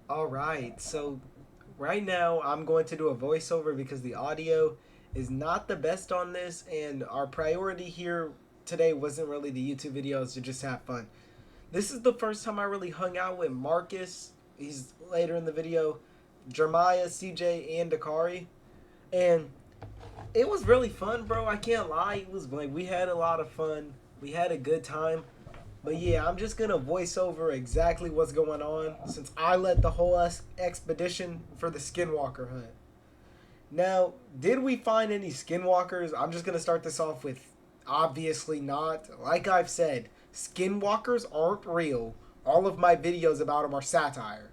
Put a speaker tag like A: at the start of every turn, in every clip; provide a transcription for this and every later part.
A: Alright, so right now I'm going to do a voiceover because the audio is not the best on this, and our priority here today wasn't really the YouTube videos to just have fun. This is the first time I really hung out with Marcus. He's later in the video, Jeremiah, CJ, and Dakari. And it was really fun, bro. I can't lie. It was like we had a lot of fun. We had a good time. But yeah, I'm just gonna voice over exactly what's going on since I led the whole expedition for the skinwalker hunt. Now, did we find any skinwalkers? I'm just gonna start this off with obviously not. Like I've said, skinwalkers aren't real. All of my videos about them are satire.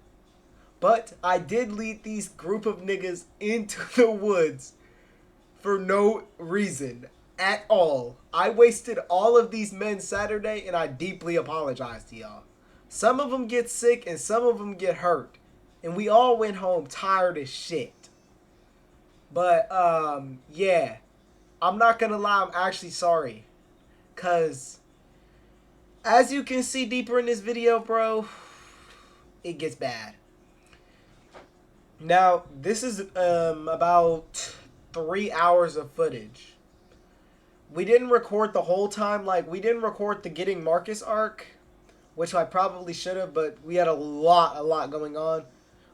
A: But I did lead these group of niggas into the woods for no reason at all. I wasted all of these men Saturday, and I deeply apologize to y'all. Some of them get sick and some of them get hurt, and we all went home tired as shit. But yeah, I'm not gonna lie, I'm actually sorry, cause as you can see deeper in this video, bro, it gets bad. Now this is about 3 hours of footage. We didn't record the whole time. Like, we didn't record the Getting Marcus arc, which I probably should have, but we had a lot going on.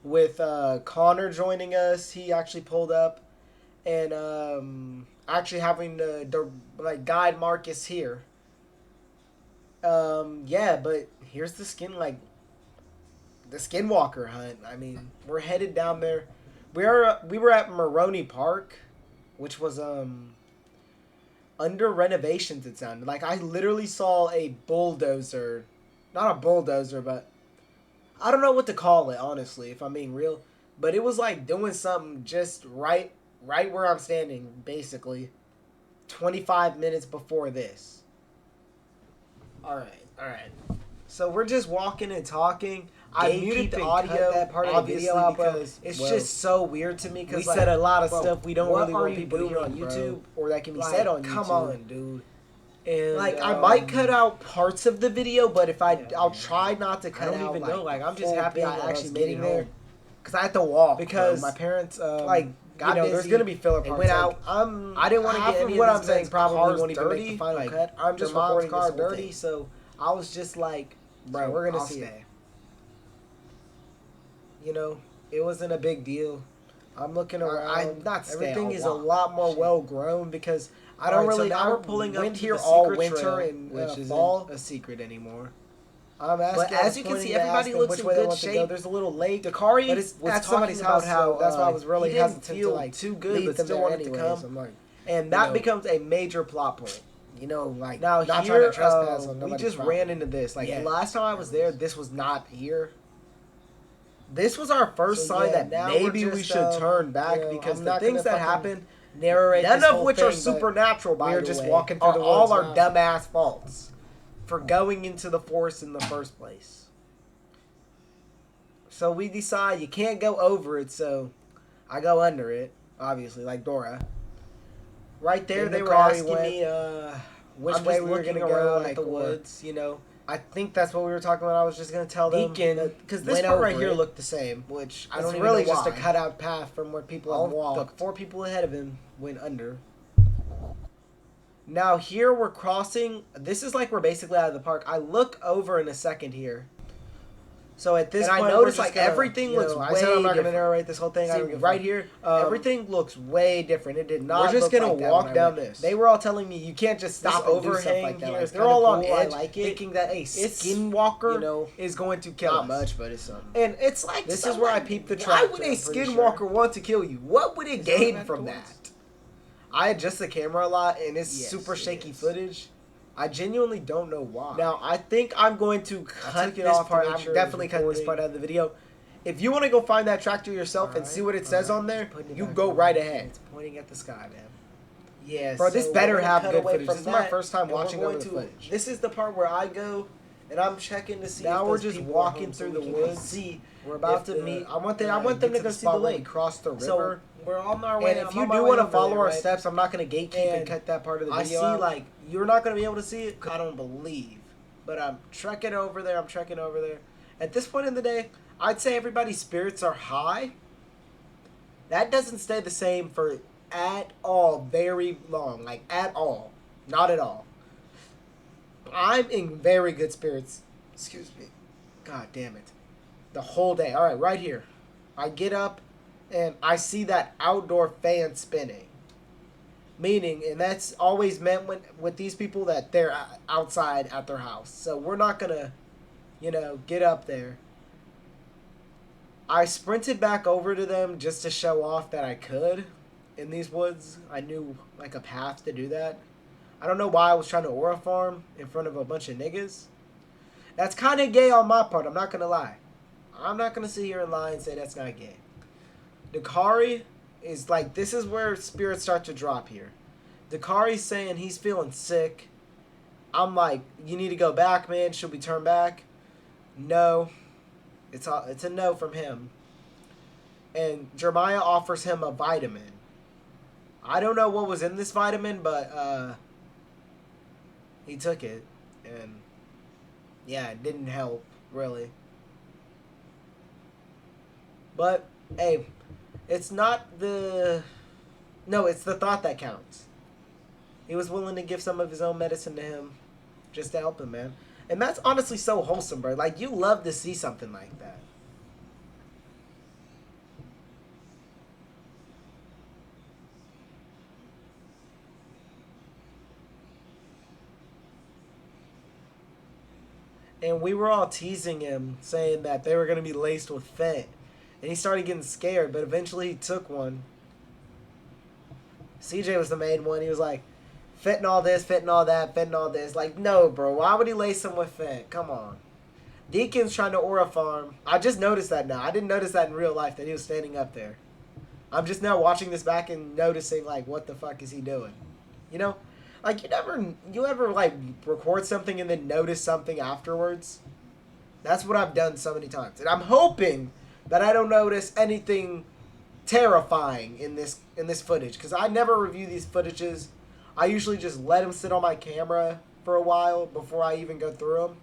A: With Connor joining us, he actually pulled up, and actually having to like guide Marcus here. Yeah, but here's the the skinwalker hunt. I mean, we're headed down there. We were at Maroney Park, which was under renovations, it sounded like. I literally saw a bulldozer, not a bulldozer, but I don't know what to call it, honestly, if I'm being real, but it was like doing something just right where I'm standing, basically 25 minutes before this. All right, so we're just walking and talking. I muted the audio that part of the video out because it's just so weird to me. Because we said a lot of stuff we don't really want people to hear on YouTube, or that can be said on YouTube. Come on, dude. And like, I might cut out parts of the video, but if I'll try not to cut out. I don't even know. Like, I'm just happy I actually made it there because I had to walk because my parents like. You know, there's gonna be filler parts. It went out. I didn't want to get any of what I'm saying. Probably won't even make the final cut. I'm just recording car dirty, so I was just like, bro, we're gonna see it. You know, it wasn't a big deal. I'm looking around. Everything is a lot more well grown because I don't really. So now we're pulling up here all winter and which isn't a secret anymore. I'm asking, but as you can see, everybody looks in good shape. There's a little lake. Dakari was at somebody's house, so that's why I was really hesitant to like too good, but still wanted to come. Like, and that becomes a major plot point. You know, like now not here, trying to trespass on we just ran into this. Like the last time I was there, this was not here. This was our first sign that maybe we should turn back because the things that happened, none of which are supernatural, by the way. We were just walking through the woods. All our dumbass faults for going into the forest in the first place. So we decide you can't go over it, so I go under it, obviously, like Dora. Right there, they were asking me which way we were going to go at the woods, you know. I think that's what we were talking about. I was just going to tell them because this part right here looked the same, which I don't even know why. It's really just a cutout path from where people have walked. Look, 4 people ahead of him went under. Now here we're crossing. This is like we're basically out of the park. I look over in a second here. So at this point, I notice like everything looks way different. I said I'm not going to narrate this whole thing. See, right here, everything looks way different. It did not. We're just going to walk down this. They were all telling me you can't just stop and do stuff like that. Like, they're all on edge, thinking that a skinwalker is going to kill us. Not much, but it's something. And it's like this is where I peep the trap. Why would a skinwalker want to kill you? What would it gain from that? I adjust the camera a lot, and it's super shaky footage. I genuinely don't know why. Now, I think I'm going to cut this part. I'm definitely cutting this part out of the video. If you want to go find that tractor yourself and see what it says on there, you go right ahead. It's pointing at the sky, man. Yeah, bro, this better have good footage. This is my first time watching over the footage. This is the part where I go, and I'm checking to see now if we're just walking through the woods. See, we're about to meet. I want them to go see the lake. Cross the river. So we're on our way. And if you do want to follow our steps, I'm not going to gatekeep and cut that part of the video. I see, like, you're not going to be able to see it. I don't believe. But I'm trekking over there. At this point in the day, I'd say everybody's spirits are high. That doesn't stay the same for at all very long. Like, at all. Not at all. I'm in very good spirits. Excuse me. God damn it. The whole day. Alright, right here. I get up and I see that outdoor fan spinning. Meaning, and that's always meant with these people that they're outside at their house. So we're not going to, get up there. I sprinted back over to them just to show off that I could in these woods. I knew, like, a path to do that. I don't know why I was trying to aura farm in front of a bunch of niggas. That's kind of gay on my part, I'm not going to lie. I'm not going to sit here and lie and say that's not gay. Dakari is like, this is where spirits start to drop here. Dakari's saying he's feeling sick. I'm like, you need to go back, man. Should we turn back? No. It's a no from him. And Jeremiah offers him a vitamin. I don't know what was in this vitamin, but he took it. And yeah, it didn't help, really. But, hey, it's not the... No, it's the thought that counts. He was willing to give some of his own medicine to him just to help him, man. And that's honestly so wholesome, bro. Like, you love to see something like that. And we were all teasing him, saying that they were going to be laced with fent. And he started getting scared, but eventually he took one. CJ was the main one. He was like, fentanyl this, fentanyl that, fentanyl this. Like, no, bro. Why would he lace him with fent? Come on. Deacon's trying to aura farm. I just noticed that now. I didn't notice that in real life, that he was standing up there. I'm just now watching this back and noticing, like, what the fuck is he doing? You know? Like, you ever, like, record something and then notice something afterwards? That's what I've done so many times. And I'm hoping that I don't notice anything terrifying in this footage, because I never review these footages. I usually just let them sit on my camera for a while before I even go through them.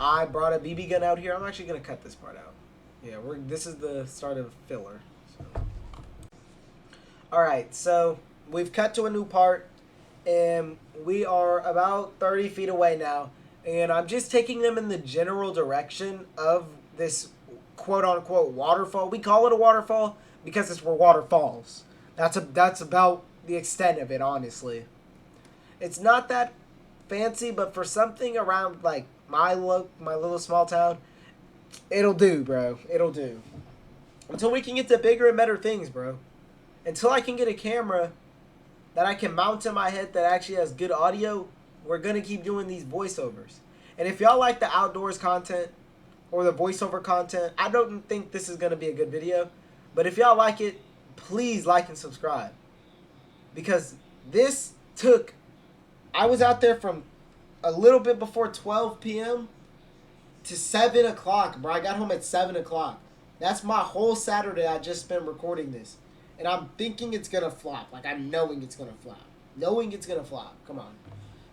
A: I brought a BB gun out here. I'm actually gonna cut this part out. Yeah, this is the start of filler. So. All right, so we've cut to a new part, and we are about 30 feet away now. And I'm just taking them in the general direction of this quote-unquote waterfall. We call it a waterfall because it's where water falls. That's about the extent of it, honestly. It's not that fancy, but for something around, like, my little small town, it'll do, bro. It'll do. Until we can get to bigger and better things, bro. Until I can get a camera that I can mount to my head that actually has good audio, we're going to keep doing these voiceovers. And if y'all like the outdoors content or the voiceover content, I don't think this is going to be a good video. But if y'all like it, please like and subscribe. Because this took... I was out there from a little bit before 12 p.m. to 7 o'clock, bro. I got home at 7 o'clock. That's my whole Saturday I just spent recording this. And I'm thinking it's going to flop. Like, I'm knowing it's going to flop. Knowing it's going to flop. Come on.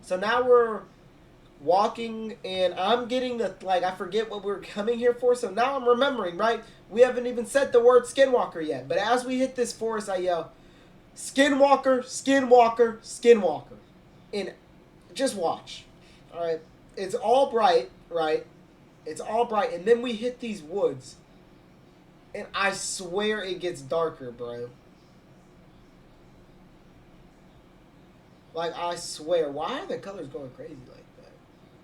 A: So now we're walking, and I'm getting the, like, I forget what we're coming here for. So now I'm remembering, right? We haven't even said the word skinwalker yet. But as we hit this forest, I yell, skinwalker, skinwalker, skinwalker. And just watch. All right. It's all bright, right? It's all bright. And then we hit these woods. And I swear it gets darker, bro. Like, I swear. Why are the colors going crazy like that?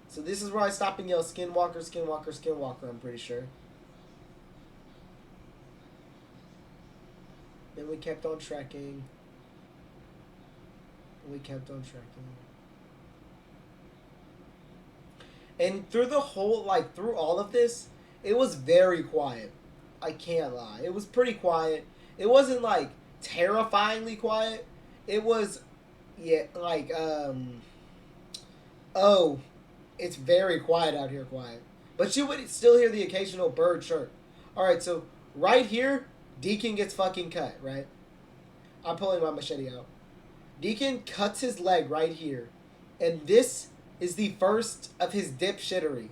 A: So this is where I stop and yell, skinwalker, skinwalker, skinwalker, I'm pretty sure. Then we kept on trekking. We kept on trekking. And through the whole, like, through all of this, it was very quiet. I can't lie. It was pretty quiet. It wasn't, like, terrifyingly quiet. It was, yeah, like, oh, it's very quiet out here, quiet. But you would still hear the occasional bird chirp. Alright, so right here, Deacon gets fucking cut, right? I'm pulling my machete out. Deacon cuts his leg right here. And this is the first of his dipshittery.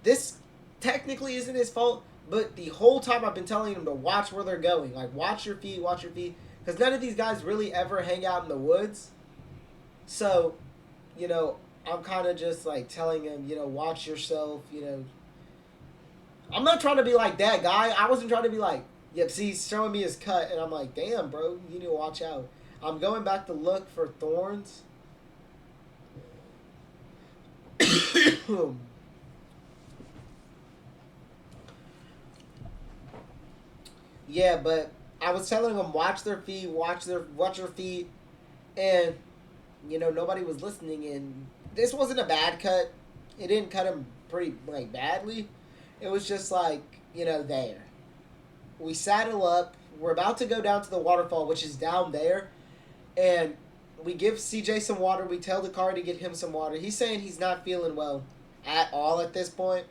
A: This technically isn't his fault, but the whole time I've been telling him to watch where they're going. Like, watch your feet, watch your feet. Because none of these guys really ever hang out in the woods. So, you know, I'm kind of just like telling him, you know, watch yourself, you know. I'm not trying to be like that guy. I wasn't trying to be like, yep, see, he's showing me his cut. And I'm like, damn, bro, you need to watch out. I'm going back to look for thorns. Yeah, but I was telling them watch their feet, watch your feet, and you know nobody was listening. And this wasn't a bad cut. It didn't cut him pretty like badly. It was just like you know there. We saddle up. We're about to go down to the waterfall, which is down there, and we give CJ some water. We tell the car to get him some water. He's saying he's not feeling well at all at this point.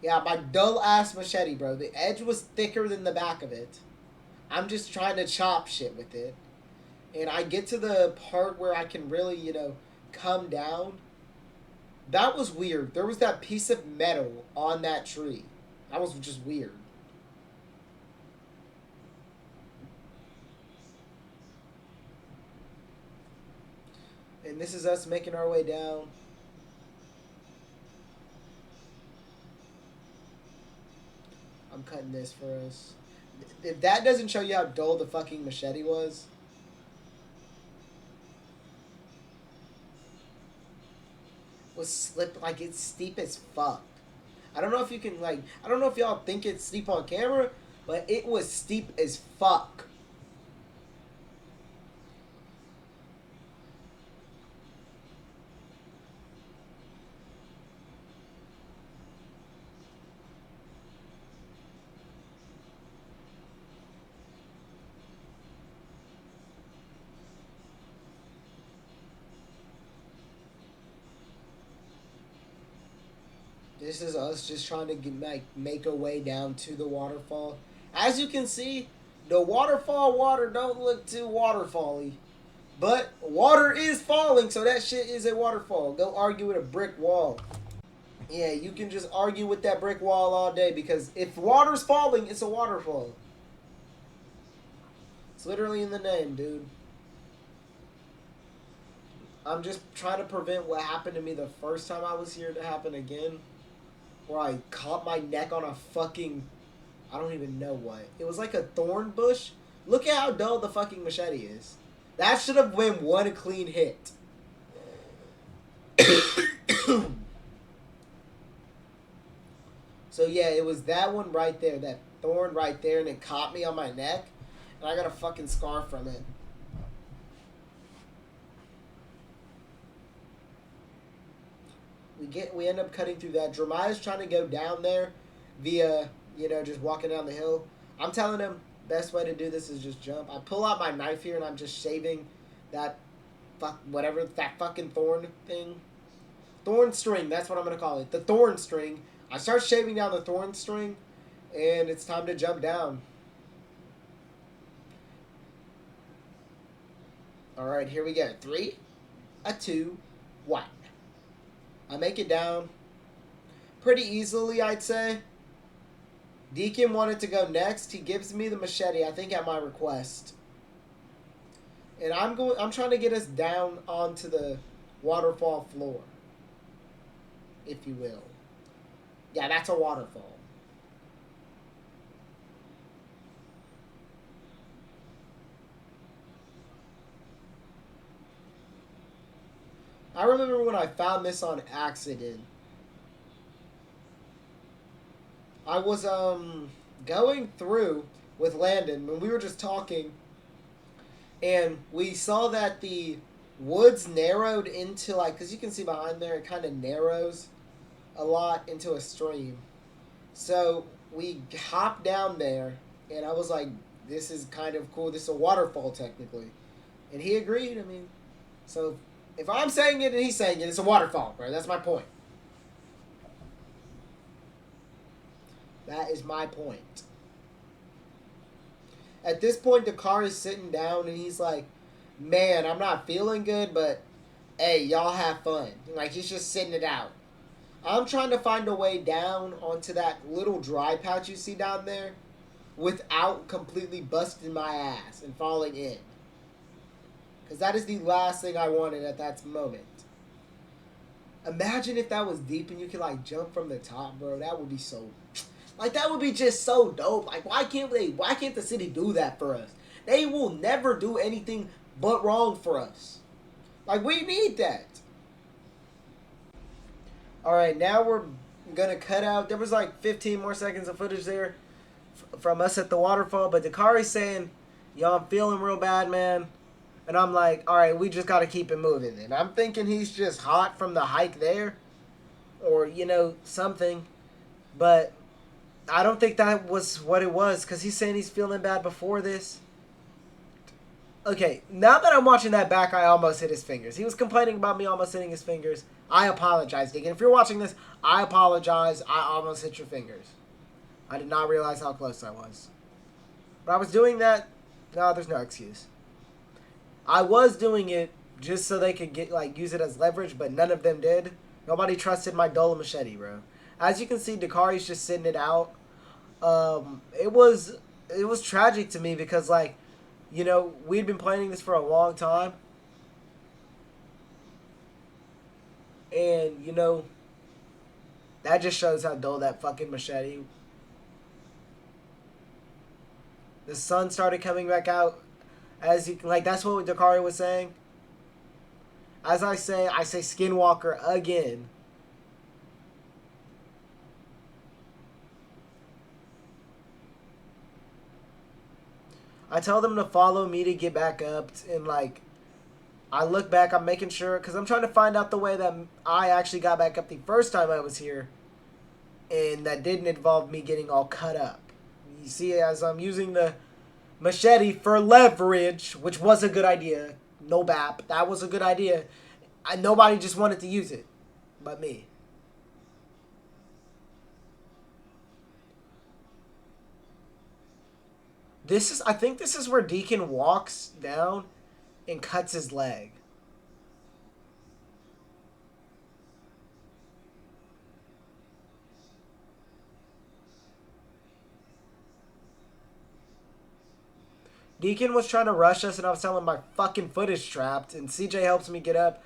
A: Yeah, my dull ass machete, bro. The edge was thicker than the back of it. I'm just trying to chop shit with it. And I get to the part where I can really, you know, come down. That was weird. There was that piece of metal on that tree. That was just weird. And this is us making our way down. I'm cutting this for us. If that doesn't show you how dull the fucking machete was. Was slip like it's steep as fuck. I don't know if you can like I don't know if y'all think it's steep on camera, but it was steep as fuck. This is us just trying to get, like make a way down to the waterfall. As you can see, the waterfall water don't look too waterfally. But water is falling, so that shit is a waterfall. Go argue with a brick wall. Yeah, you can just argue with that brick wall all day because if water's falling, it's a waterfall. It's literally in the name, dude. I'm just trying to prevent what happened to me the first time I was here to happen again. Where I caught my neck on a fucking... I don't even know what. It was like a thorn bush. Look at how dull the fucking machete is. That should have been one clean hit. So yeah, it was that one right there. That thorn right there. And it caught me on my neck. And I got a fucking scar from it. We end up cutting through that. Jeremiah's trying to go down there via, you know, just walking down the hill. I'm telling him best way to do this is just jump. I pull out my knife here and I'm just shaving that whatever that fucking thorn thing. Thorn string, that's what I'm gonna call it. The thorn string. I start shaving down the thorn string and it's time to jump down. Alright, here we go. 3, 2, 1. I make it down pretty easily, I'd say. Deacon wanted to go next. He gives me the machete, I think at my request. And I'm trying to get us down onto the waterfall floor. If you will. Yeah, that's a waterfall. I remember when I found this on accident. I was going through with Landon when we were just talking, and we saw that the woods narrowed into like, because you can see behind there, it kind of narrows a lot into a stream. So we hopped down there, and I was like, this is kind of cool. This is a waterfall technically, and he agreed. I mean, so. If I'm saying it and he's saying it, it's a waterfall, bro. That's my point. That is my point. At this point, Dakar is sitting down and he's like, "Man, I'm not feeling good, but hey, y'all have fun." Like he's just sitting it out. I'm trying to find a way down onto that little dry patch you see down there without completely busting my ass and falling in. Because that is the last thing I wanted at that moment. Imagine if that was deep and you could like jump from the top, bro. That would be so, like that would be just so dope. Like why can't the city do that for us? They will never do anything but wrong for us. Like we need that. All right, now we're gonna cut out. There was like 15 more seconds of footage there from us at the waterfall, but Dakari's saying, "Yo, I'm feeling real bad, man." And I'm like, all right, we just got to keep it moving. And I'm thinking he's just hot from the hike there or, you know, something. But I don't think that was what it was because he's saying he's feeling bad before this. Okay, now that I'm watching that back, I almost hit his fingers. He was complaining about me almost hitting his fingers. I apologize, Deacon. If you're watching this, I apologize. I almost hit your fingers. I did not realize how close I was. But I was doing that. No, there's no excuse. I was doing it just so they could get use it as leverage, but none of them did. Nobody trusted my Dola machete, bro. As you can see, Dakari's just sitting it out. It was tragic to me because you know, we'd been planning this for a long time. And, you know, that just shows how dull that fucking machete. The sun started coming back out. As you that's what Dakari was saying. As I say skinwalker again. I tell them to follow me to get back up, and I look back, I'm making sure, because I'm trying to find out the way that I actually got back up the first time I was here, and that didn't involve me getting all cut up. You see, as I'm using the machete for leverage, which was a good idea. No bap. That was a good idea. Nobody just wanted to use it, but me. I think this is where Deacon walks down and cuts his leg. Deacon was trying to rush us, and I was telling him my fucking foot is trapped, and CJ helps me get up.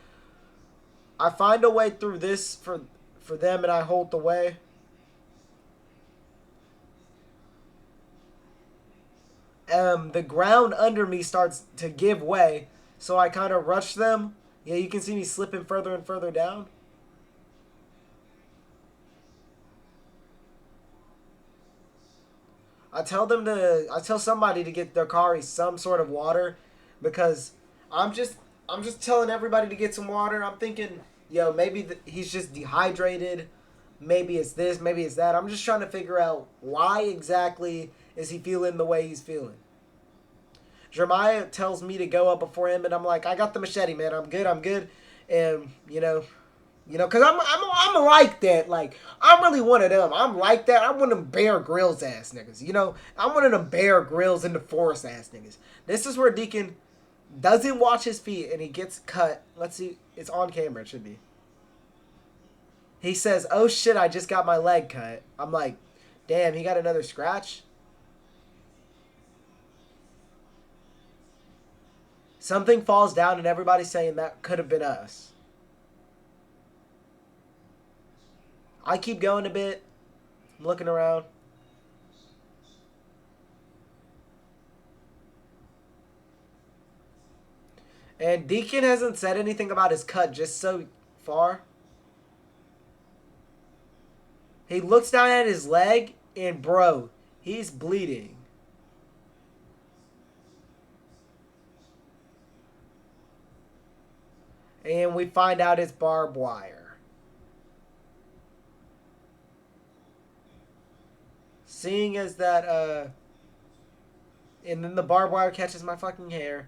A: I find a way through this for them, and I hold the way. The ground under me starts to give way, so I kind of rush them. Yeah, you can see me slipping further and further down. I tell somebody to get their car some sort of water, because I'm just telling everybody to get some water. I'm thinking, yo, maybe he's just dehydrated. Maybe it's this, maybe it's that. I'm just trying to figure out why exactly is he feeling the way he's feeling. Jeremiah tells me to go up before him, and I'm like, I got the machete, man. I'm good. And cause I'm like that. Like I'm really one of them. I'm like that. I'm one of them Bear Grylls ass niggas. You know, I'm one of them Bear Grylls in the forest ass niggas. This is where Deacon doesn't watch his feet and he gets cut. Let's see, it's on camera. It should be. He says, "Oh shit, I just got my leg cut." I'm like, damn, he got another scratch. Something falls down and everybody's saying that could have been us. I keep going a bit. I'm looking around. And Deacon hasn't said anything about his cut just so far. He looks down at his leg and bro, he's bleeding. And we find out it's barbed wire. Seeing as that, and then the barbed wire catches my fucking hair.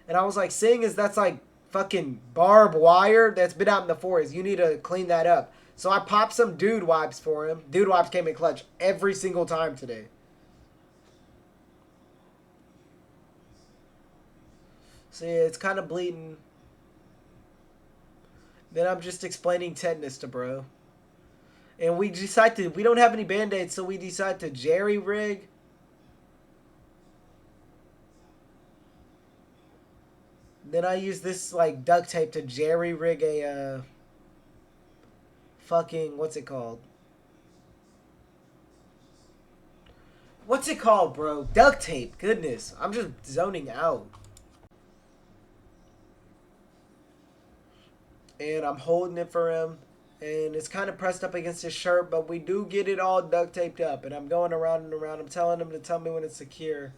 A: And I was like, seeing as that's like fucking barbed wire that's been out in the forest, you need to clean that up. So I popped some dude wipes for him. Dude wipes came in clutch every single time today. So yeah, it's kind of bleeding. Then I'm just explaining tetanus to bro. And we don't have any band-aids, so we decide to jerry rig. Then I use this like duct tape to jerry rig a fucking, what's it called? What's it called, bro? Duct tape. Goodness, I'm just zoning out. And I'm holding it for him. And it's kind of pressed up against his shirt, but we do get it all duct taped up. And I'm going around and around. I'm telling him to tell me when it's secure.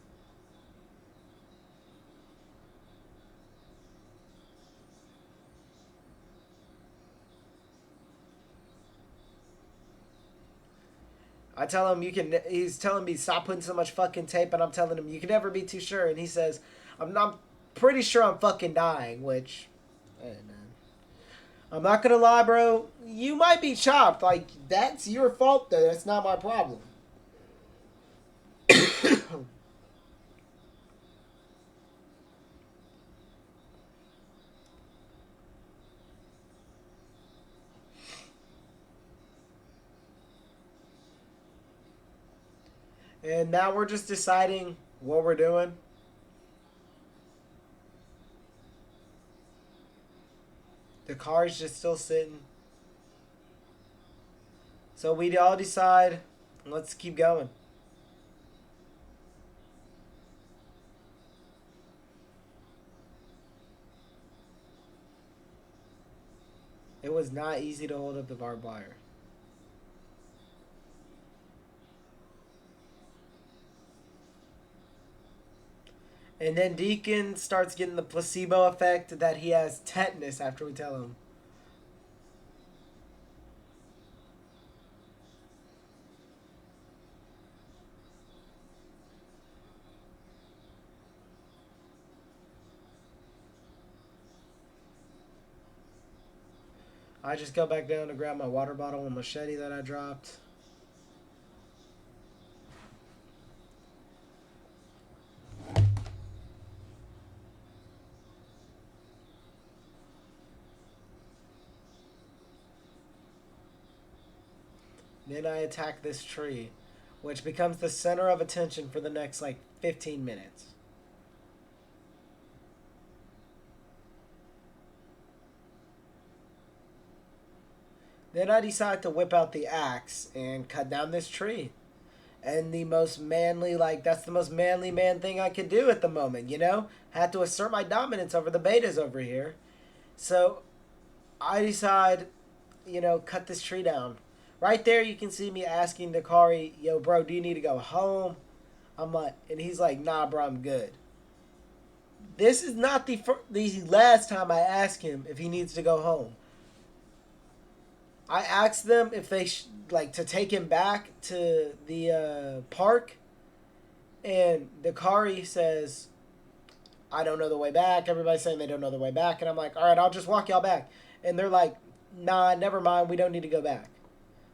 A: I tell him you can. He's telling me stop putting so much fucking tape, and I'm telling him you can never be too sure. And he says, "I'm not pretty sure I'm fucking dying." Which, hey man, I'm not gonna lie, bro. You might be chopped. Like that's your fault, though. That's not my problem. And now we're just deciding what we're doing. The car is just still sitting. So we all decide, let's keep going. It was not easy to hold up the barbed wire. And then Deacon starts getting the placebo effect that he has tetanus after we tell him. I just go back down to grab my water bottle and machete that I dropped. Then I attack this tree, which becomes the center of attention for the next like 15 minutes. Then I decide to whip out the axe and cut down this tree. And the most manly, like, that's the most manly man thing I could do at the moment, you know? Had to assert my dominance over the betas over here. So I decide, cut this tree down. Right there, you can see me asking Dakari, yo, bro, do you need to go home? I'm like, and he's like, nah, bro, I'm good. This is not the last time I ask him if he needs to go home. I asked them if they like to take him back to the park, and Dakari says, "I don't know the way back." Everybody's saying they don't know the way back, and I'm like, "All right, I'll just walk y'all back." And they're like, "Nah, never mind. We don't need to go back."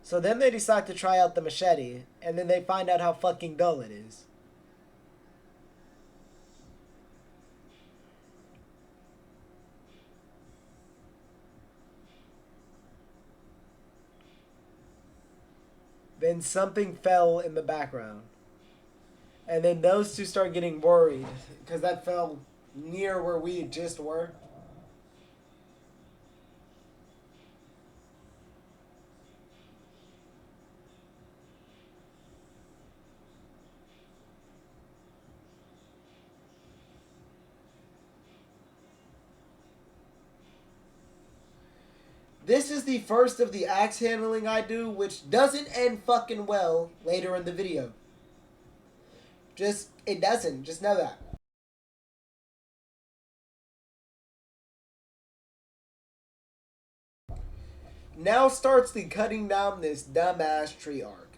A: So then they decide to try out the machete, and then they find out how fucking dull it is. Then something fell in the background. And then those two start getting worried because that fell near where we just were. This is the first of the axe handling I do, which doesn't end fucking well later in the video. It doesn't. Just know that. Now starts the cutting down this dumbass tree arc.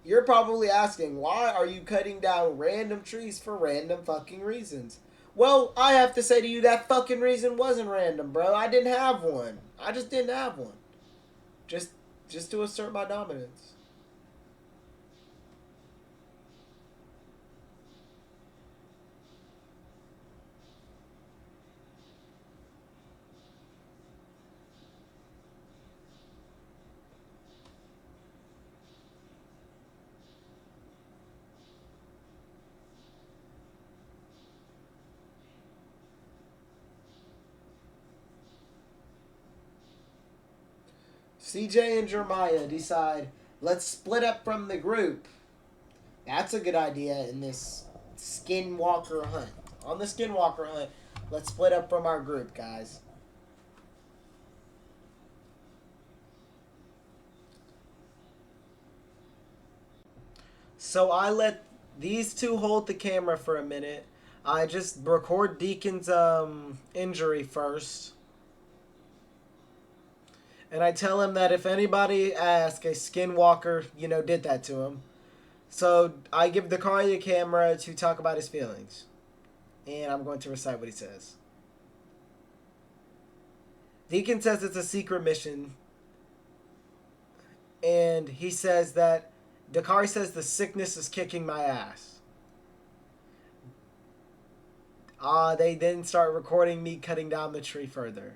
A: You're probably asking, why are you cutting down random trees for random fucking reasons? Well, I have to say to you that fucking reason wasn't random, bro. I didn't have one. I just didn't have one. Just to assert my dominance. CJ and Jeremiah decide, let's split up from the group. That's a good idea in this skinwalker hunt. On the skinwalker hunt, let's split up from our group, guys. So I let these two hold the camera for a minute. I just record Deacon's injury first. And I tell him that if anybody asks, a skinwalker, did that to him. So I give Dakari the camera to talk about his feelings. And I'm going to recite what he says. Deacon says it's a secret mission. And he says that Dakari says the sickness is kicking my ass. They then start recording me cutting down the tree further.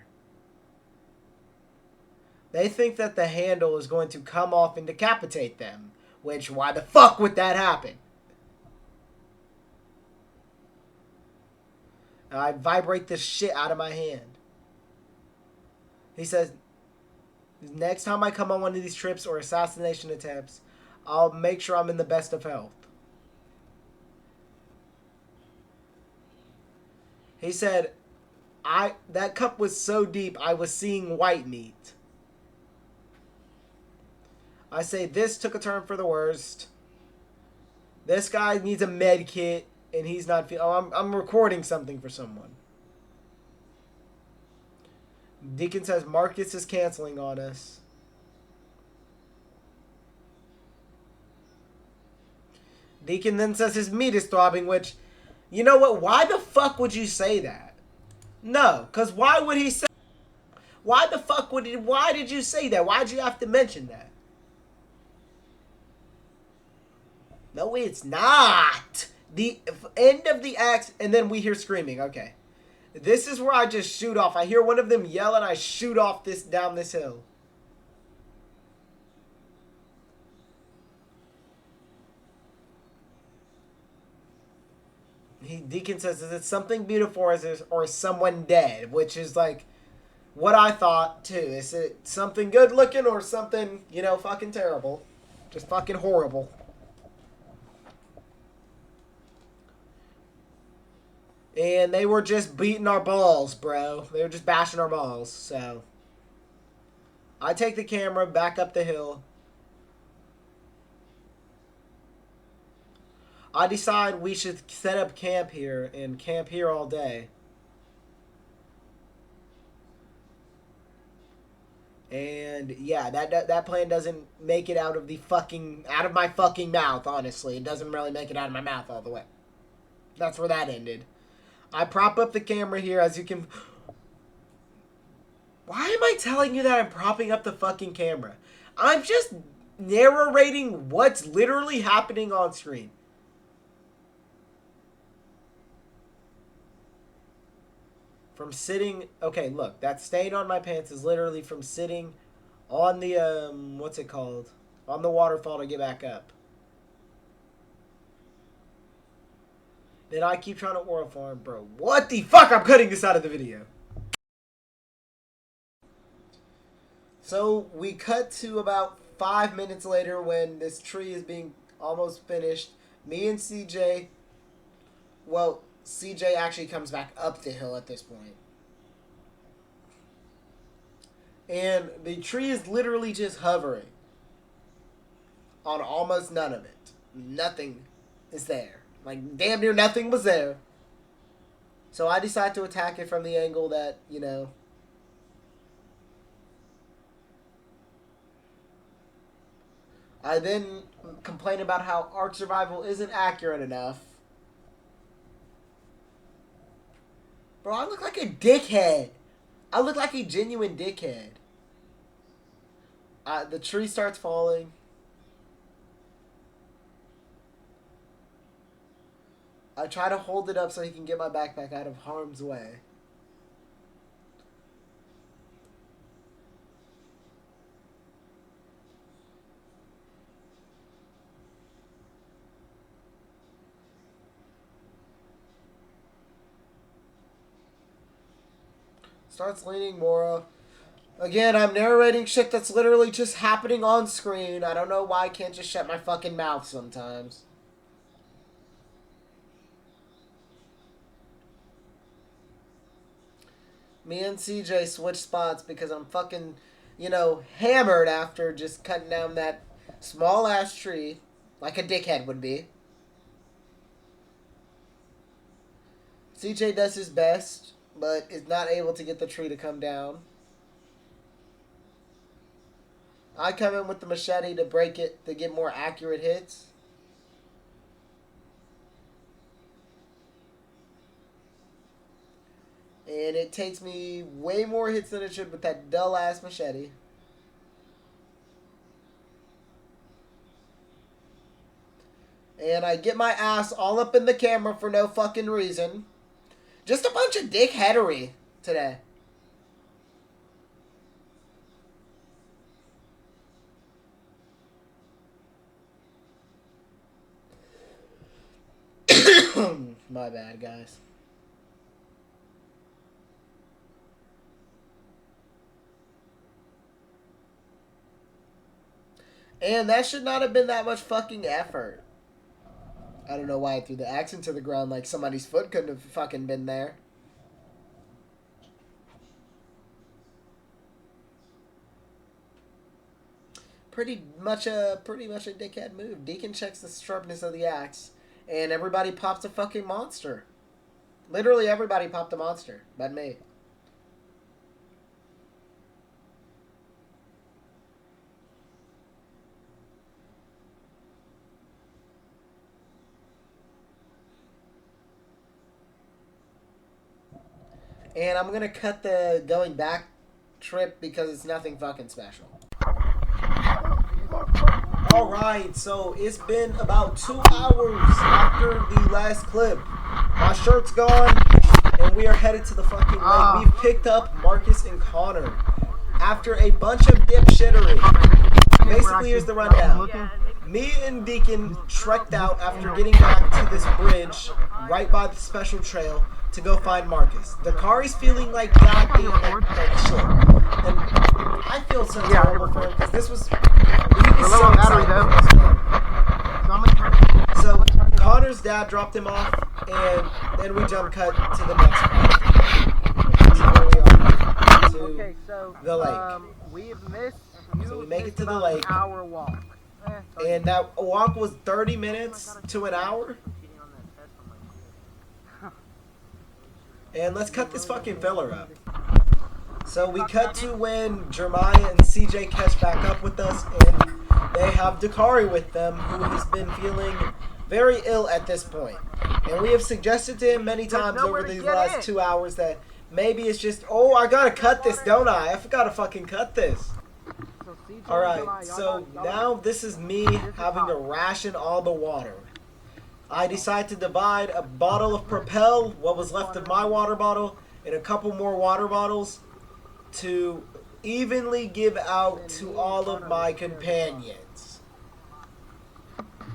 A: They think that the handle is going to come off and decapitate them. Which, why the fuck would that happen? I vibrate this shit out of my hand. He says, next time I come on one of these trips or assassination attempts, I'll make sure I'm in the best of health. He said, that cup was so deep I was seeing white meat. I say, this took a turn for the worst. This guy needs a med kit, and he's not feeling... Oh, I'm recording something for someone. Deacon says Marcus is canceling on us. Deacon then says his meat is throbbing, which... You know what? Why the fuck would you say that? No, because why would he say... Why the fuck would he... Why did you say that? Why'd you have to mention that? No, it's not. The end of the act, and then we hear screaming. Okay. This is where I just shoot off. I hear one of them yell, and I shoot off down this hill. Deacon says, is it something beautiful or is someone dead? Which is like what I thought, too. Is it something good looking or something, fucking terrible? Just fucking horrible. And they were just beating our balls, bro. They were just bashing our balls, so. I take the camera back up the hill. I decide we should set up camp here and camp here all day. And yeah, that plan doesn't make it out of my fucking mouth, honestly. It doesn't really make it out of my mouth all the way. That's where that ended. I prop up the camera here, as you can... Why am I telling you that I'm propping up the fucking camera? I'm just narrating what's literally happening on screen. From sitting... Okay, look. That stain on my pants is literally from sitting on the, what's it called? On the waterfall to get back up. Then I keep trying to oral farm, bro. What the fuck? I'm cutting this out of the video. So we cut to about 5 minutes later when this tree is being almost finished. Me and CJ... Well, CJ actually comes back up the hill at this point. And the tree is literally just hovering on almost none of it. Nothing is there. Like, damn near nothing was there. So I decide to attack it from the angle that, I then complain about how art survival isn't accurate enough. Bro, I look like a dickhead. I look like a genuine dickhead. The tree starts falling. I try to hold it up so he can get my backpack out of harm's way. Starts leaning more. Again, I'm narrating shit that's literally just happening on screen. I don't know why I can't just shut my fucking mouth sometimes. Me and CJ switched spots because I'm fucking, hammered after just cutting down that small ass tree like a dickhead would be. CJ does his best, but is not able to get the tree to come down. I come in with the machete to break it to get more accurate hits. And it takes me way more hits than it should with that dull ass machete. And I get my ass all up in the camera for no fucking reason. Just a bunch of dickheadery today. My bad, guys. And that should not have been that much fucking effort. I don't know why I threw the axe into the ground like somebody's foot couldn't have fucking been there. Pretty much a dickhead move. Deacon checks the sharpness of the axe, and everybody pops a fucking monster. Literally everybody popped a monster, but me. And I'm gonna cut the going back trip because it's nothing fucking special. Alright, so it's been about 2 hours after the last clip. My shirt's gone, and we are headed to the fucking lake. We've picked up Marcus and Connor after a bunch of dipshittery. Basically, here's the rundown. Me and Deacon trekked out after getting back to this bridge right by the special trail to go find Marcus. Dakari's feeling like goddamn like shit. And I feel so terrible for him because this was... He was so excited. So Connor's dad dropped him off, and then we jump cut to the next part. So where we are, to the lake.
B: We've missed...
A: So we make it to the lake.
B: Hour walk.
A: And that walk was 30 minutes to an hour. And let's cut this fucking filler up. So we cut to when Jeremiah and CJ catch back up with us, and they have Dakari with them, who has been feeling very ill at this point. And we have suggested to him many times over these last 2 hours that maybe it's just, oh, I gotta cut this, don't I? I forgot to fucking cut this. Alright, so now this is me having to ration all the water. I decide to divide a bottle of Propel, what was left of my water bottle, and a couple more water bottles to evenly give out to all of my companions.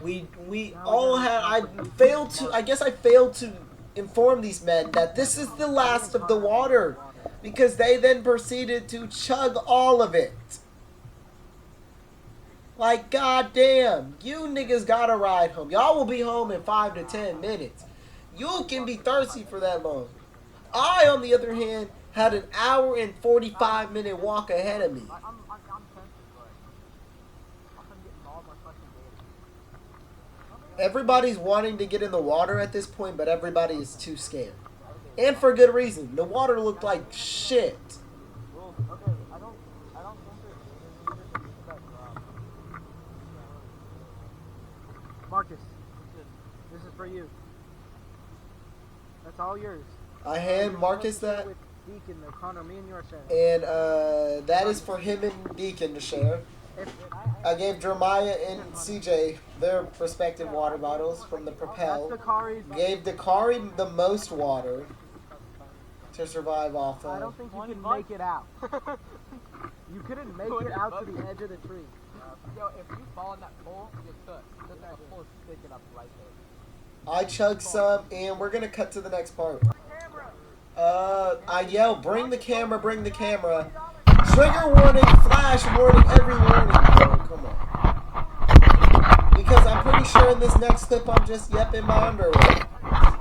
A: We all had, I guess I failed to inform these men that this is the last of the water, because they then proceeded to chug all of it. Like, goddamn, you niggas gotta ride home. Y'all will be home in 5 to 10 minutes. You can be thirsty for that long. I, on the other hand, had an hour and 45-minute walk ahead of me. Everybody's wanting to get in the water at this point, but everybody is too scared. And for good reason. The water looked like shit.
B: Marcus, this is for you. That's all yours.
A: I hand Marcus that.
B: With Deacon, Connor, me and your share.
A: And that is for him and Deacon to share. I gave Jeremiah and CJ their respective water bottles from the Propel. Gave Dakari the most water to survive off of.
B: I don't think you can make it out. You couldn't make it out to the edge of the tree. Yo, if you fall in that hole, you could. Because that hole is sticking up right there.
A: I chugged some, and we're going to cut to the next part. I yell, bring the camera, Trigger warning, flash warning, every warning, bro. Come on. Because I'm pretty sure in this next clip I'm just in my underwear.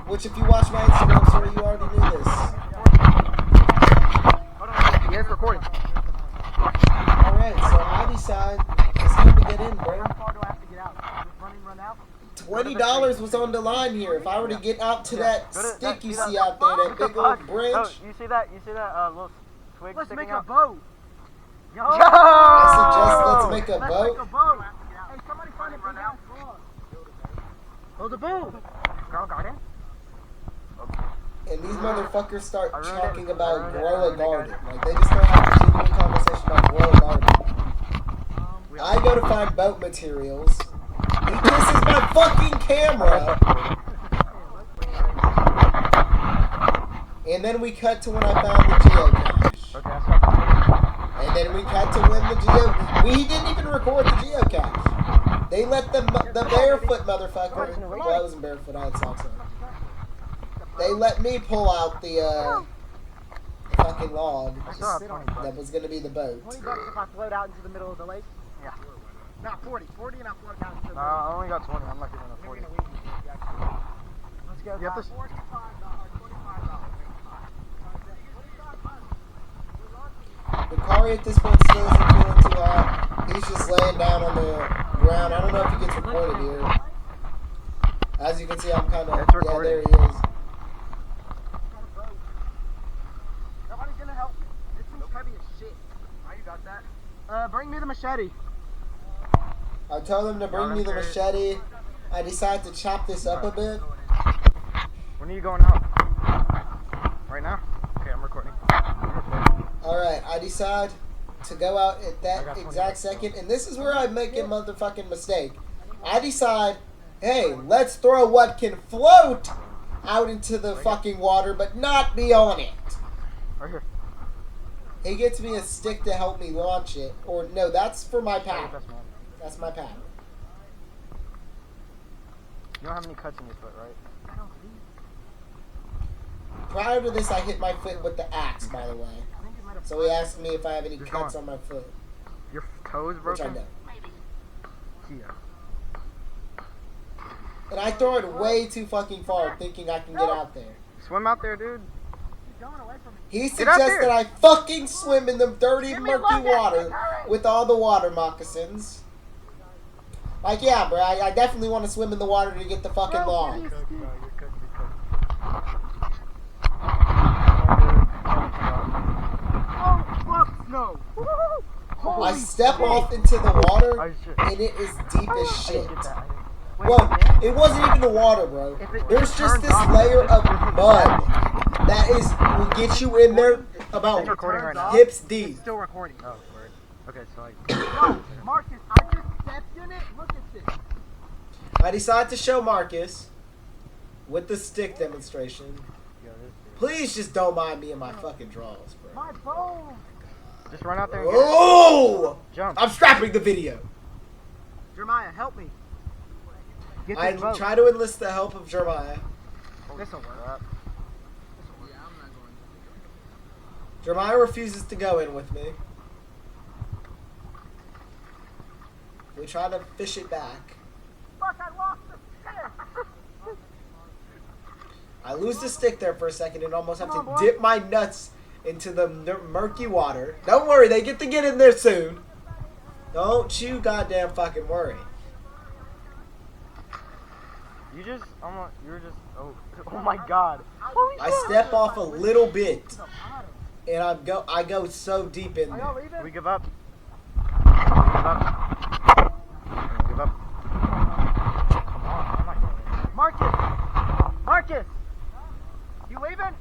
A: Which if you watch my Instagram story, you already knew this.
B: Yeah, it's recording.
A: Alright, so I decide it's time to get in, bro.
B: How far do I have to get out? Just run out?
A: $20 was on the line here. If I were to get out to that stick you see out there, that big old branch.
B: Oh, you see that little twig
C: Let's
B: sticking
C: make a
B: out?
C: boat.
B: Yo!
A: I suggest let's make a
C: Let's
A: boat.
C: make a boat. Hey, somebody find a big ass log. Build a boat.
B: Girl garden?
A: And these motherfuckers start
B: I ruined
A: talking
B: it.
A: about
B: I ruined it.
A: grow
B: I
A: a
B: ruined it,
A: garden.
B: guys.
A: Like they just start having a genuine conversation about grow a garden. I go to find boat materials. He kisses my fucking camera. And then we cut to when I found the geocache.
B: Okay, that's not
A: And then we cut to when the we didn't even record the geocache. They let the barefoot motherfucker. Well, I wasn't barefoot. I had socks on. They let me pull out the fucking log that was gonna be the boat.
C: $20 if I float out into the middle of the lake.
B: Yeah.
C: Not 40. 40 and I float down into the
B: No, I only got 20. I'm not giving a 40.
C: Let's go.
B: You have to.
A: Bakari at this point still isn't feeling too hot. He's just laying down on the ground. I don't know if he gets recorded here. As you can see, I'm kind of...
B: It's
A: Yeah,
B: recording.
A: there he is.
C: Nobody's gonna help me. This thing's heavy as shit.
B: Oh, you got that?
C: Bring me the machete.
A: I told him to bring me the machete. I decided to chop this up a bit.
B: When are you going out? Right now? Okay, I'm recording.
A: Alright, I decide to go out at that exact second. And this is where I make a motherfucking mistake. I decide, hey, let's throw what can float out into the fucking water, but not be on it.
B: Right here.
A: He gets me a stick to help me launch it. Or, no, that's for my pad.
B: That's mine.
A: That's my pad.
B: You don't have any cuts in your foot, right?
A: Prior to this, I hit my foot with the axe, by the way. So he asked me if I have any cuts on my foot.
B: Your toes
A: Which I
B: broken?
A: don't.
B: Yeah.
A: And I throw it way too fucking far, thinking I can get out there.
B: Swim out there, dude.
A: He
B: Get out
A: suggests
B: there.
A: that I fucking swim in the dirty, murky water with all the water moccasins. Like, yeah, bro, I definitely want to swim in the water to get the fucking log.
B: You're cooked, bro. You're cooked.
C: Oh, fuck no.
A: I step off into the water,
B: Oh, shit.
A: and it is deep as
B: I
A: shit.
B: didn't get that.
A: Well, it wasn't even the water, bro. There's just this layer of mud that will get you in there about
B: It's recording right now.
A: hips deep.
C: Still recording.
B: Oh, word. Okay, so like.
C: Yo, Marcus, I just stepped in it. Look at this.
A: I decide to show Marcus with the stick demonstration.
B: Yo, this
A: Please just don't mind me and my fucking draws, bro.
C: My bones.
B: Just run out there and get it.
A: Oh!
B: Jump.
A: I'm scrapping the video.
C: Jeremiah, help me. Get
A: I
C: this boat.
A: try to enlist the help of Jeremiah.
C: This'll work.
A: Jeremiah refuses to go in with me. We try to fish it back.
C: Fuck, I lost the stick.
A: I lose the stick there for a second and almost have
C: Come
A: to
C: on, boy.
A: dip my nuts into the murky water. Don't worry, they get to get in there soon. Don't you goddamn fucking worry.
B: You just, you were just, oh my god. Holy
A: I
B: shit.
A: step off a little bit, and I go so deep in
C: Are
A: there.
C: y'all leaving?
B: We give up. Give up. Give up. Come on, I'm not going.
C: Marcus! Marcus! You leaving?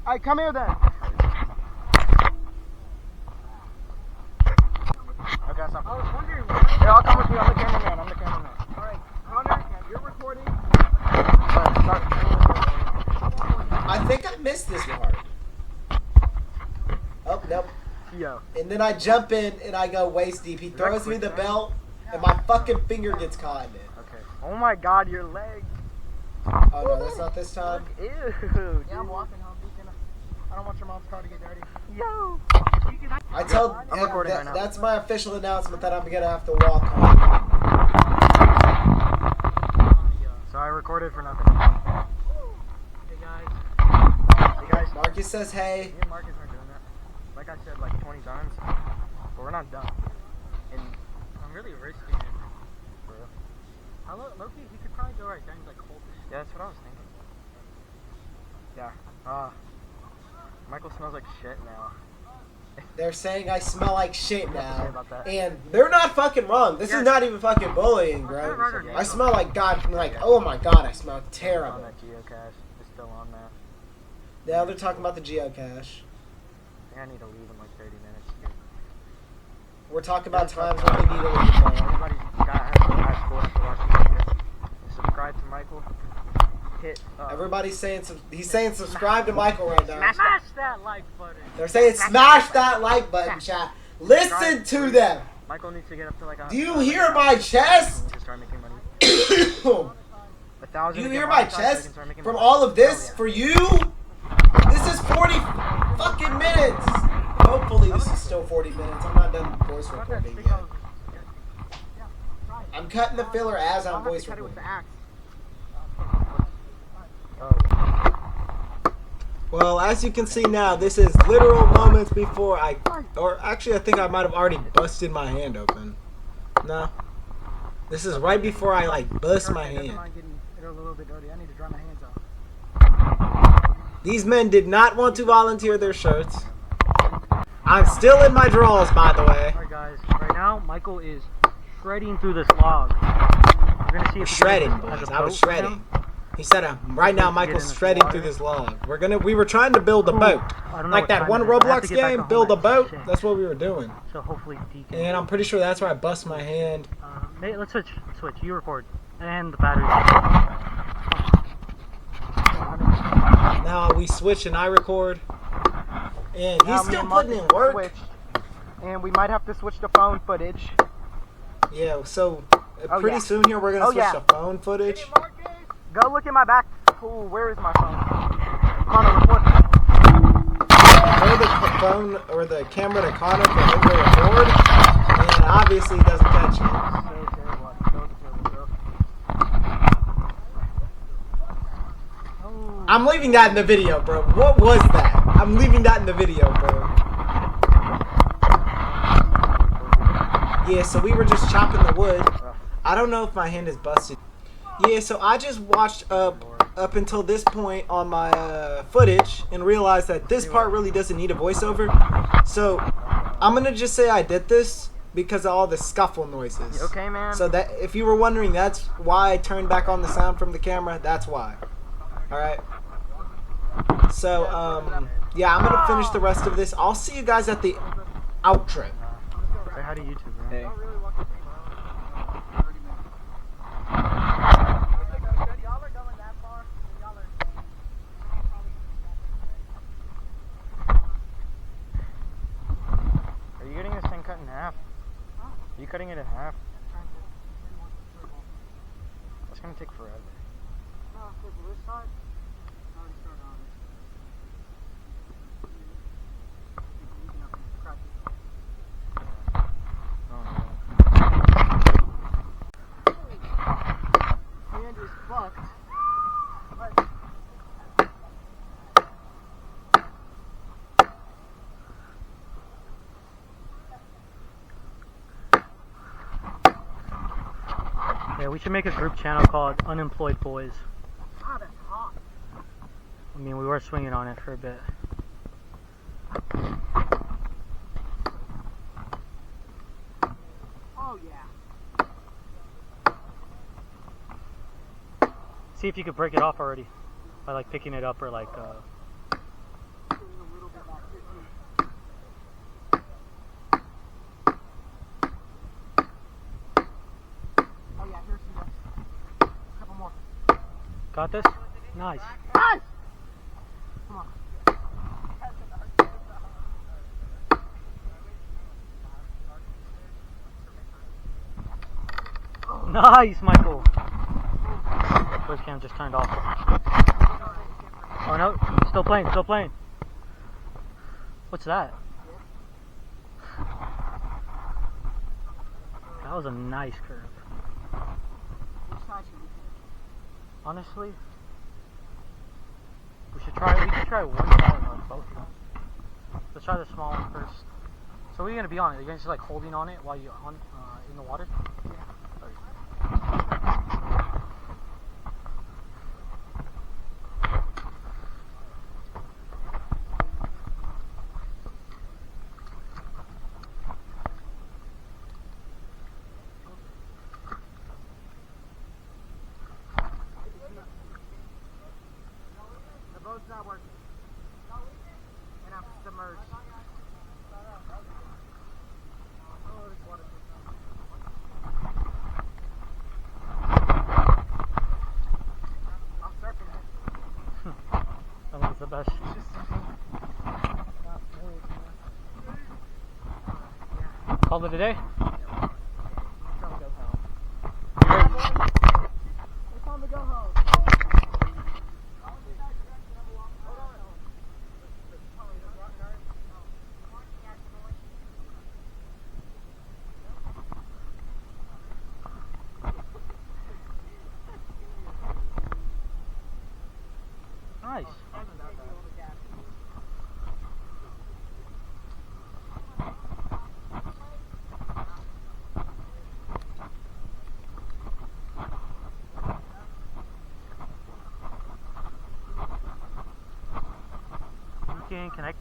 C: Alright, come here then.
B: Okay, stop.
C: I was wondering why.
B: Yeah, I'll come with you. I'm the cameraman.
C: Alright, Connor, you're recording.
B: Start.
A: I think I missed this part. Oh, nope.
B: Yo.
A: And then I jump in and I go waist deep. He throws me the belt, and my fucking finger gets caught in it.
B: Okay. Oh my god, your leg.
A: Oh no, that's not this time.
B: Ew.
C: Yeah, I'm walking home. I don't want your mom's car to get dirty.
B: Yo.
A: I told
B: I'm recording right now.
A: that's my official announcement that I'm gonna have to walk home.
B: So I recorded for nothing. Hey guys. Hey guys.
A: Marcus says hey.
B: Me and Marcus aren't doing that. Like I said like 20 times, but we're not done. And I'm really risking it. For real. Loki, he could probably go right there and like hold this. Yeah, that's what I was thinking. Yeah. Michael smells like shit now.
A: They're saying I smell like shit
B: What do you have to say
A: now.
B: about that?
A: And they're not fucking wrong. This is not even fucking bullying, bro. I smell like God. Like, oh my God, I smell
B: On
A: terrible.
B: that geocache. It's still on that.
A: Now they're talking about the geocache.
B: I think I need to leave in like 30 minutes.
A: We're talking about times when we need to leave, bro.
B: Everybody's got high school after watching the video. Subscribe to Michael. Hit.
A: Everybody's saying he's saying subscribe to Michael right now.
B: Smash that like button.
A: They're saying smash that like button, chat. Listen to them.
B: Michael needs to get up to like a.
A: Do you hear my chest?
B: To start making money.
A: Do
B: 1,000.
A: you hear my chest? From all of this, for you, this is 40 fucking minutes. Hopefully this is still 40 minutes. I'm not done voice recording yet. I'm cutting the filler as I'm voice recording. Well, as you can see now, this is literal moments before or actually I think I might have already busted my hand open. No. This is right before I like bust my hand. These men did not want to volunteer their shirts. I'm still in my drawers, by the way.
B: Alright guys, right now Michael is shredding through this log. We're gonna see if
A: shredding, boys. I was shredding. He said, "Right now, Michael's shredding through this log. We were trying to build a boat, like that one Roblox game. Build a boat. That's what we were doing.
B: So hopefully, Deacon.
A: And I'm pretty sure that's where I bust my hand.
B: Hey, let's switch. You record, and the battery.
A: Now we switch and I record, and he's still putting in work.
B: Switched, and we might have to switch the phone footage.
A: Yeah. So pretty soon here we're gonna switch the phone footage.
B: Go look in my back. Ooh, where is my phone? Connor, record.
A: Throw the phone or the camera to Connor for him to record, and obviously he doesn't catch it. I'm leaving that in the video, bro. What was that? I'm leaving that in the video, bro. Yeah, so we were just chopping the wood. I don't know if my hand is busted. Yeah, so I just watched up until this point on my footage and realized that this part really doesn't need a voiceover. So I'm gonna just say I did this because of all the scuffle noises.
B: You okay, man?
A: So that if you were wondering, that's why I turned back on the sound from the camera. That's why. All right. So yeah, I'm gonna finish the rest of this. I'll see you guys at the outro.
B: Say hi to YouTube, bro. Hey. Are you getting this thing cut in half? Huh? Are you cutting it in half? That's gonna take forever. No, for this side, I already started on it. Hand is fucked. Yeah, we should make a group channel called Unemployed Boys. Ah, that's hot. I mean, we were swinging on it for a bit. Oh, yeah. See if you could break it off already. By, like, picking it up or, like, Got this? Nice. Nice! Come on. Nice, Michael. First cam just turned off. Oh no, still playing, still playing. What's that? That was a nice curve.
C: Which side should we take?
B: Honestly, we could try one side or both of them. Let's try the small one first. So what are you gonna be on it? Are you gonna just like holding on it while you're on in the water?
C: Yeah. The boat's not working. And I'm submerged. Oh, this water. I'm surfing it.
B: I think it's the best.
C: It's just not smooth, yeah.
B: Call it a day?
C: It's time to go home.
B: You ready?
C: It's time to go home.
B: Nice. You can connect.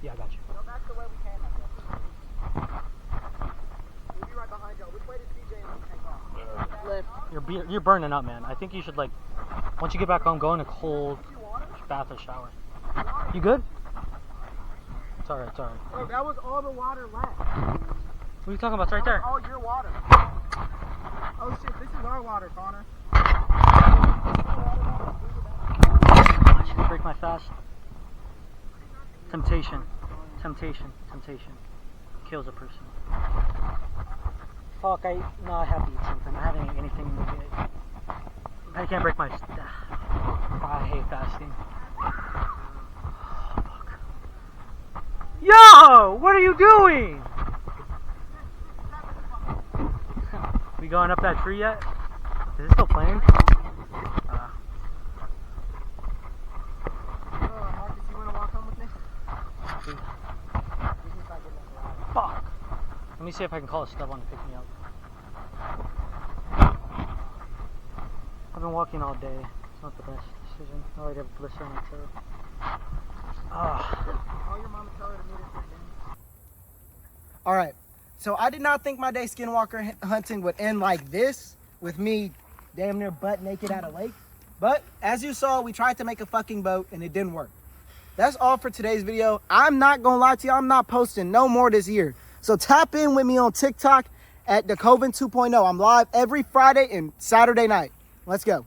B: Yeah, I got you.
C: Go back the way we came, I guess. We'll be right behind y'all. Which way did CJ and me take off? Left.
B: You're burning up, man. I think you should like, once you get back home, go in a cold bath or shower. You good? It's alright, it's alright.
C: Oh, that was all the water left.
B: What are you talking about? It's right there.
C: All your water. Oh shit, this is our water, Connor.
B: I should break my fast. Temptation. Temptation. Temptation. Kills a person. Fuck, I have to eat something. I haven't eaten anything yet. I can't break my... I hate fasting. Oh, fuck. Yo! What are you doing? We going up that tree yet? Is it still playing?
C: Marcus, you wanna walk home with me?
B: Fuck. Let me see if I can call a stub on to pick me up. I've been walking all day. It's not the best decision. I already have a blister on my toe.
C: Call your mom and tell her to meet us at dinner.
A: All right. So I did not think my day skinwalker hunting would end like this, with me damn near butt naked at a lake. But as you saw, we tried to make a fucking boat and it didn't work. That's all for today's video. I'm not gonna lie to you, I'm not posting no more this year. So tap in with me on TikTok at thecoven 2.0. I'm live every Friday and Saturday night. Let's go.